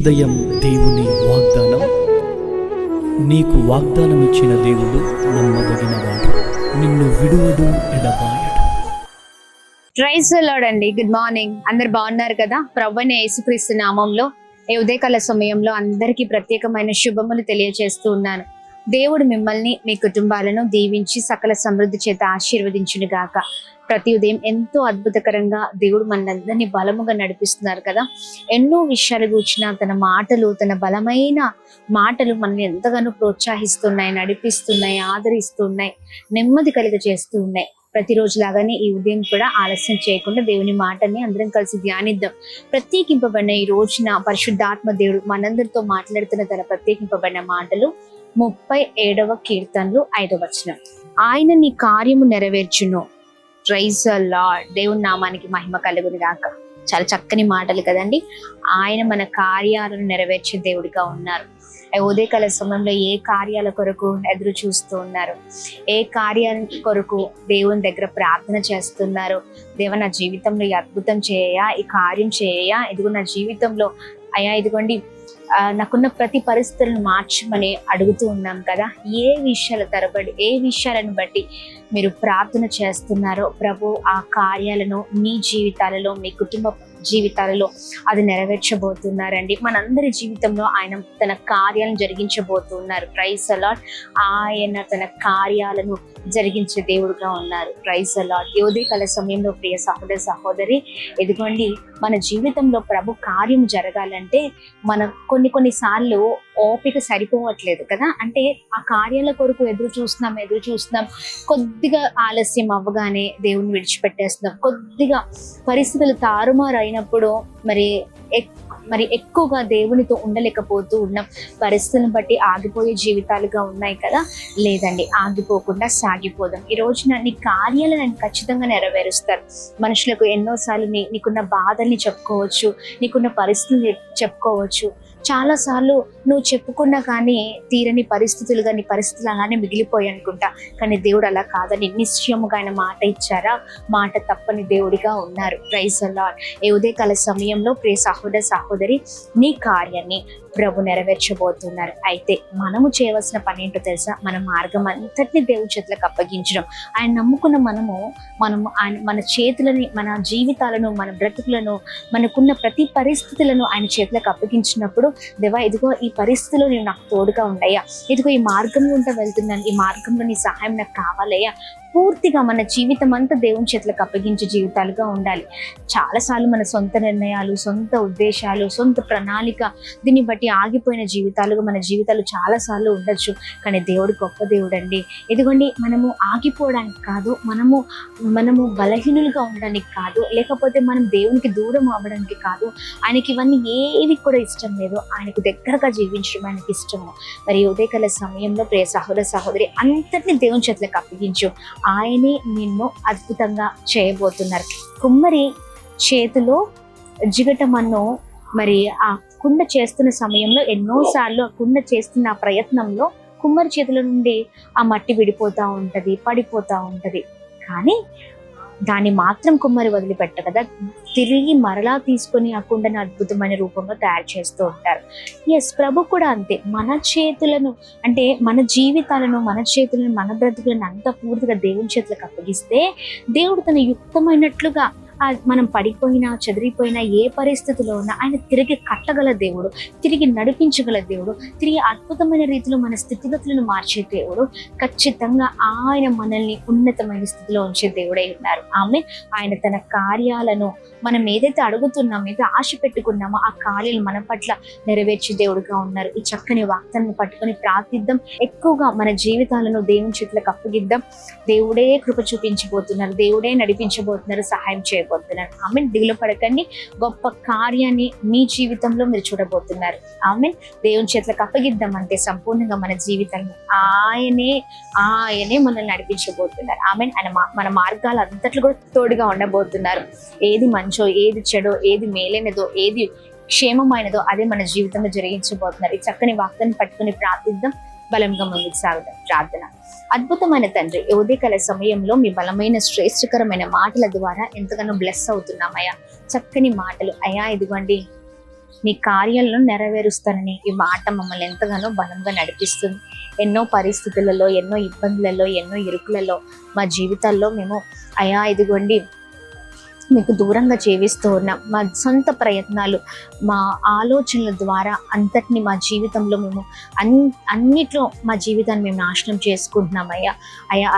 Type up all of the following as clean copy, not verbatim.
ఉదయం దేవుని వాగ్దానం. నీకు వాగ్దానం ఇచ్చిన దేవుడు నమ్మదగినవాడు, నిన్ను విడువడు, ఎడబాయడు. ప్రైజ్ ది లార్డ్ అండి. Good morning. అందరు బాగున్నారు కదా? ప్రభువైన యేసుక్రీస్తు నామంలో ఈ ఉదయకాల సమయంలో అందరికీ ప్రత్యేకమైన శుభములు తెలియజేస్తూ ఉన్నాను. దేవుడు మిమ్మల్ని, మీ కుటుంబాలను దీవించి సకల సమృద్ధి చేత ఆశీర్వదించును గాక. ప్రతి ఉదయం ఎంతో అద్భుతకరంగా దేవుడు మనందరినీ బలముగా నడిపిస్తున్నారు కదా. ఎన్నో విషయాలు కూర్చున్న తన మాటలు, తన బలమైన మాటలు మనల్ని ఎంతగానో ప్రోత్సహిస్తున్నాయి, నడిపిస్తున్నాయి, ఆదరిస్తున్నాయి, నెమ్మది కలిగజేస్తూ ఉన్నాయి. ప్రతిరోజు లాగానే ఈ ఉదయం కూడా ఆలస్యం చేయకుండా దేవుని మాటని అందరం కలిసి ధ్యానిద్దాం. ప్రత్యేకింపబడిన ఈ రోజున పరిశుద్ధాత్మ దేవుడు మనందరితో మాట్లాడుతున్న తన ప్రత్యేకింపబడిన మాటలు 37వ కీర్తనలు 5వ వచనం. ఆయన నీ కార్యము నెరవేర్చును. Praise the lord. దేవుని నామానికి మహిమ కలుగును గాక. చాలా చక్కని మాటలు కదండి. ఆయన మన కార్యాలను నెరవేర్చే దేవుడిగా ఉన్నారు. ఉదయకాల సమయంలో ఏ కార్యాల కొరకు ఎదురు చూస్తూ ఉన్నారు? ఏ కార్యాల కొరకు దేవుని దగ్గర ప్రార్థన చేస్తున్నారు? దేవ, నా జీవితంలో ఈ అద్భుతం చేయయా, ఈ కార్యం చేయయా, ఇదిగో నా జీవితంలో అయ్యా, ఇదిగోండి నాకున్న ప్రతి పరిస్థితులను మార్చమని అడుగుతూ ఉన్నాం కదా. ఏ విషయాల తరబడి, ఏ విషయాలను బట్టి మీరు ప్రార్థన చేస్తున్నారో ప్రభు ఆ కార్యాలను మీ జీవితాలలో, మీ కుటుంబ జీవితాలలో అది నెరవేర్చబోతున్నారండి. మనందరి జీవితంలో ఆయన తన కార్యాలను జరిగించబోతున్నారు. Praise the lord. ఆయన తన కార్యాలను జరిగించే దేవుడుగా ఉన్నారు. Praise the Lord. ఉదయకాల సమయంలో ప్రియ సహోదర సహోదరి, ఎదుగోండి మన జీవితంలో ప్రభు కార్యం జరగాలంటే మనం కొన్నిసార్లు ఓపిక సరిపోవట్లేదు కదా. అంటే ఆ కార్యాల కొరకు ఎదురు చూస్తున్నాం, కొద్దిగా ఆలస్యం అవ్వగానే దేవుని విడిచిపెట్టేస్తున్నాం. కొద్దిగా పరిస్థితులు తారుమారు అయినప్పుడు మరి ఎక్కువగా దేవునితో ఉండలేకపోతూ ఉన్నాం. పరిస్థితులను బట్టి ఆగిపోయే జీవితాలుగా ఉన్నాయి కదా. లేదండి, ఆగిపోకుండా సాగిపోదాం. ఈ రోజున నీ కార్యాలను నేను ఖచ్చితంగా నెరవేరుస్తారు. మనుషులకు ఎన్నోసార్లు నీకున్న బాధల్ని చెప్పుకోవచ్చు, నీకున్న పరిస్థితులు చెప్పుకోవచ్చు. చాలాసార్లు నువ్వు చెప్పుకున్నా కానీ తీరని పరిస్థితులుగా నీ పరిస్థితులు అలానే మిగిలిపోయి అనుకుంటా. కానీ దేవుడు అలా కాదని నిశ్చయముగా ఆయన మాట ఇచ్చారా, మాట తప్పని దేవుడిగా ఉన్నారు. Praise the Lord. ఈ ఉదయకాల సమయంలో ప్రియ సహోదర సహోదరి, నీ కార్యాన్ని ప్రభు నెరవేర్చబోతున్నారు. అయితే మనము చేయవలసిన పని ఏంటో తెలుసా? మన మార్గం అంతటిని దేవుని చేతులకు అప్పగించడం. ఆయన నమ్ముకున్న మనము ఆయన మన చేతులని, మన జీవితాలను, మన బ్రతుకులను, మనకున్న ప్రతి పరిస్థితులను ఆయన చేతులకు అప్పగించినప్పుడు, దేవా ఇదిగో ఈ పరిస్థితిలో నేను నాకు తోడుగా ఉండయ్యా, ఇదిగో ఈ మార్గం గుండా వెళ్తున్నాను, ఈ మార్గంలో నీ సహాయం నాకు కావాలయ్యా, పూర్తిగా మన జీవితం అంతా దేవుని చేతులకు అప్పగించే జీవితాలుగా ఉండాలి. చాలాసార్లు మన సొంత నిర్ణయాలు, సొంత ఉద్దేశాలు, సొంత ప్రణాళిక, దీన్ని బట్టి ఆగిపోయిన జీవితాలుగా మన జీవితాలు చాలాసార్లు ఉండొచ్చు. కానీ దేవుడు గొప్ప దేవుడు అండి. ఇదిగోండి, మనము ఆగిపోవడానికి కాదు, మనము బలహీనులుగా ఉండడానికి కాదు, లేకపోతే మనం దేవునికి దూరం అవ్వడానికి కాదు. ఆయనకి ఇవన్నీ ఏవి కూడా ఇష్టం లేదు. ఆయనకు దగ్గరగా జీవించడం ఆయనకి ఇష్టము. మరి ఉదయకాల సమయంలో ప్రియ సహోదర సహోదరి, అంతటినీ దేవుని చేతులకు అప్పగించు. ఆయనే నిన్ను అద్భుతంగా చేయబోతున్నారు. కుమ్మరి చేతిలో జిగటమన్ను మరి ఆ కుండ చేస్తున్న సమయంలో ఎన్నోసార్లు ఆ కుండ చేస్తున్న ఆ ప్రయత్నంలో కుమ్మరి చేతుల నుండి ఆ మట్టి విడిపోతూ ఉంటది, పడిపోతూ ఉంటది. కానీ దాన్ని మాత్రం కుమ్మరి వదిలిపెట్ట కదా, తిరిగి మరలా తీసుకొని ఆ కుండను అద్భుతమైన రూపంలో తయారు చేస్తూ ఉంటారు. ఎస్, ప్రభు కూడా అంతే. మన చేతులను, అంటే మన జీవితాలను, మన చేతులను, మన బ్రతుకులను అంతా పూర్తిగా దేవుని చేతులకు అప్పగిస్తే దేవుడు తన యుక్తమైనట్లుగా మనం పడిపోయినా, చెదిరిపోయినా, ఏ పరిస్థితిలో ఉన్నా ఆయన తిరిగి కట్టగల దేవుడు, తిరిగి నడిపించగల దేవుడు, తిరిగి అద్భుతమైన రీతిలో మన స్థితిగతులను మార్చే దేవుడు. ఖచ్చితంగా ఆయన మనల్ని ఉన్నతమైన స్థితిలో ఉంచే దేవుడై ఉన్నారు. ఆయన తన కార్యాలను మనం ఏదైతే అడుగుతున్నామో, ఏదైతే ఆశ పెట్టుకున్నామో ఆ కార్యాలు మన పట్ల నెరవేర్చే దేవుడుగా ఉన్నారు. ఈ చక్కని వాక్యాన్ని పట్టుకొని ప్రార్థిద్దాం. ఎక్కువగా మన జీవితాలను దేవుని చేతులకు అప్పగిద్దాం. దేవుడే కృప చూపించబోతున్నారు, దేవుడే నడిపించబోతున్నారు, సహాయం చేయబోతున్నారు. ఆమేన్. దిగులు పడకండి. గొప్ప కార్యాన్ని మీ జీవితంలో మీరు చూడబోతున్నారు. ఆమేన్. దేవుని చేతులకు అప్పగిద్దాం. అంతే సంపూర్ణంగా మన జీవితాన్ని ఆయనే మనల్ని నడిపించబోతున్నారు. ఆమేన్. ఆయన మన మార్గాలు అంతట్లో కూడా తోడుగా ఉండబోతున్నారు. ఏది మంచో, ఏది చెడో, ఏది మేలైనదో, ఏది క్షేమమైనదో అదే మన జీవితంలో జరిగించబోతున్నారు. ఈ చక్కని వాక్యాన్ని పట్టుకుని ప్రార్థిద్దాం. బలంగా ముందుకు సాగుదాం. ప్రార్థన. అద్భుతమైన తండ్రి, ఉదయకాల సమయంలో మీ బలమైన శ్రేష్టకరమైన మాటల ద్వారా ఎంతగానో బ్లెస్ అవుతున్నామయ్యా. చక్కని మాటలు అయ్యా, ఇదిగోండి నీ కార్యాలను నెరవేరుస్తానని ఈ మాట మమ్మల్ని ఎంతగానో బలంగా నడిపిస్తుంది. ఎన్నో పరిస్థితులలో, ఎన్నో ఇబ్బందులలో, ఎన్నో ఇరుకులలో మా జీవితాల్లో మేము అయా ఇదిగోండి మీకు దూరంగా జీవిస్తూ ఉన్నాం. మా సొంత ప్రయత్నాలు, మా ఆలోచనల ద్వారా అంతటిని మా జీవితంలో మేము అన్నిట్లో మా జీవితాన్ని మేము నాశనం చేసుకుంటున్నాం అయ్యా.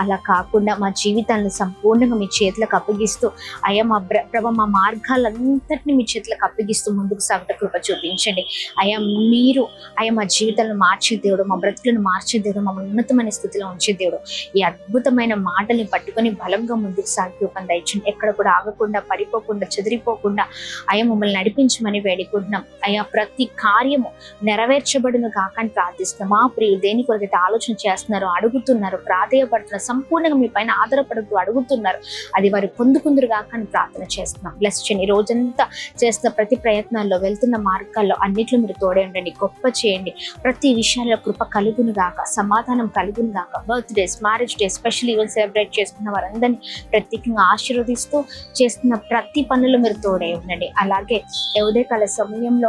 అలా కాకుండా మా జీవితాన్ని సంపూర్ణంగా మీ చేతులకు అప్పగిస్తూ అయ్యా మా మార్గాలంతటిని మీ చేతులకు అప్పగిస్తూ ముందుకు సాగట కృప చూపించండి అయ్యా. మీరు మా జీవితాలను మార్చే దేవుడు, మా బ్రతుకులను మార్చే దేవుడు, మమ్మల్ని ఉన్నతమైన స్థితిలో ఉంచే దేవుడు. ఈ అద్భుతమైన మాటల్ని పట్టుకొని బలంగా ముందుకు సాగి కృపను దయచండి. ఎక్కడ కూడా ఆగకుండా, పడిపోకుండా, చెదిరిపోకుండా మమ్మల్ని నడిపించమని వేడుకుంటున్నాం అయ్యా. ప్రతి కార్యము నెరవేర్చబడును కాకని ప్రార్థిస్తున్నాం. మా ప్రియులు దేని కొరకైతే ఆలోచన చేస్తున్నారు, అడుగుతున్నారు, ప్రాధేయపడుతున్నారు, సంపూర్ణంగా మీ పైన ఆధారపడుతూ అడుగుతున్నారు, అది వారు పొందుకుందరు కాకని ప్రార్థన చేస్తున్నాం. బ్లెస్ చేయండి. రోజంతా చేస్తున్న ప్రతి ప్రయత్నాల్లో, వెళ్తున్న మార్గాల్లో అన్నిట్లో మీరు తోడే ఉండండి, గొప్ప చేయండి. ప్రతి విషయాల్లో కృప కలుగును గాక, సమాధానం కలుగును గాక. Birthdays, marriage day, special event celebrate చేసుకున్న వారందరినీ ప్రత్యేకంగా ఆశీర్వదిస్తూ చేస్తున్న ప్రతి పనులు మీరు తోడే ఉండండి. అలాగే ఉదయకాల సమయంలో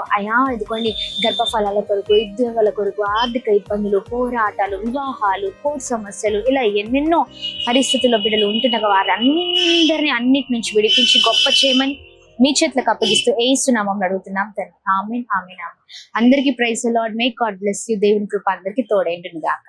ఇదిగోండి గర్భఫలాల కొరకు, ఉద్యోగాల కొరకు, ఆర్థిక ఇబ్బందులు, పోరాటాలు, వివాహాలు, కోర్టు సమస్యలు, ఇలా ఎన్నెన్నో పరిస్థితుల్లో బిడ్డలు ఉంటుండగా వారందరినీ అన్నిటి నుంచి విడిపించి గొప్ప చేయమని మీ చేతులకు అప్పగిస్తూ యేసు నామములో అడుగుతున్నాం తండ్రి. ఆమేన్, ఆమేన్, ఆమేన్. అందరికీ praise the Lord. May God bless you. దేవుని కృప అందరికీ తోడేండును గాక.